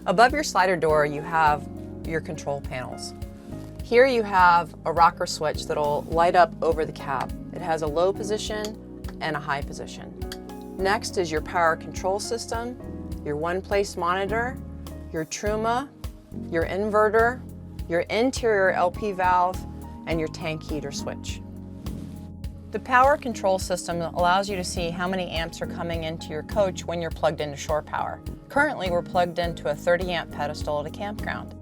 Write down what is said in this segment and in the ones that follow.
Above your slider door, you have your control panels. Here you have a rocker switch that'll light up over the cab. It has a low position and a high position. Next is your power control system, your one-place monitor, your truma, your inverter, your interior LP valve, and your tank heater switch. The power control system allows you to see how many amps are coming into your coach when you're plugged into shore power. Currently, we're plugged into a 30 amp pedestal at a campground.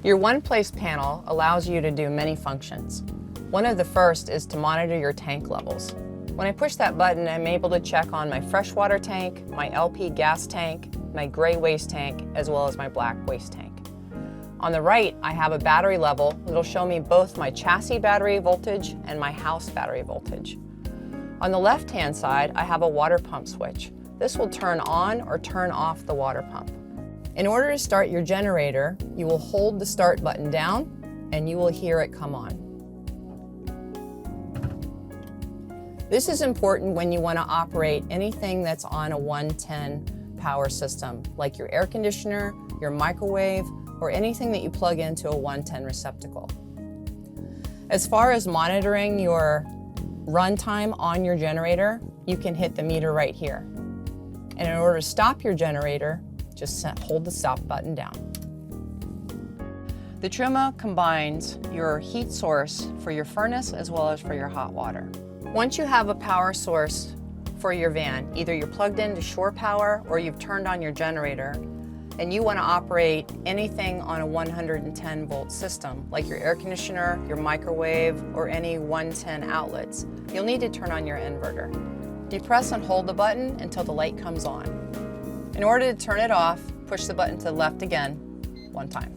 Your one-place panel allows you to do many functions. One of the first is to monitor your tank levels. When I push that button, I'm able to check on my freshwater tank, my LP gas tank, my gray waste tank, as well as my black waste tank. On the right, I have a battery level that'll show me both my chassis battery voltage and my house battery voltage. On the left-hand side, I have a water pump switch. This will turn on or turn off the water pump. In order to start your generator, you will hold the start button down and you will hear it come on. This is important when you want to operate anything that's on a 110 power system, like your air conditioner, your microwave, or anything that you plug into a 110 receptacle. As far as monitoring your runtime on your generator, you can hit the meter right here. And in order to stop your generator, just hold the stop button down. The truma combines your heat source for your furnace as well as for your hot water. Once you have a power source for your van, either you're plugged into shore power or you've turned on your generator, and you want to operate anything on a 110 volt system, like your air conditioner, your microwave, or any 110 outlets, you'll need to turn on your inverter. You press and hold the button until the light comes on. In order to turn it off, push the button to the left again, one time.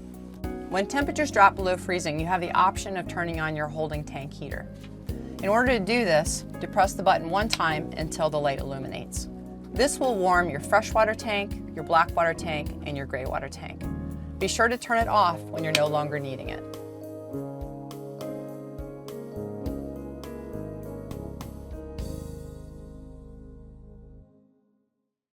When temperatures drop below freezing, you have the option of turning on your holding tank heater. In order to do this, depress the button one time until the light illuminates. This will warm your freshwater tank, your black water tank, and your gray water tank. Be sure to turn it off when you're no longer needing it.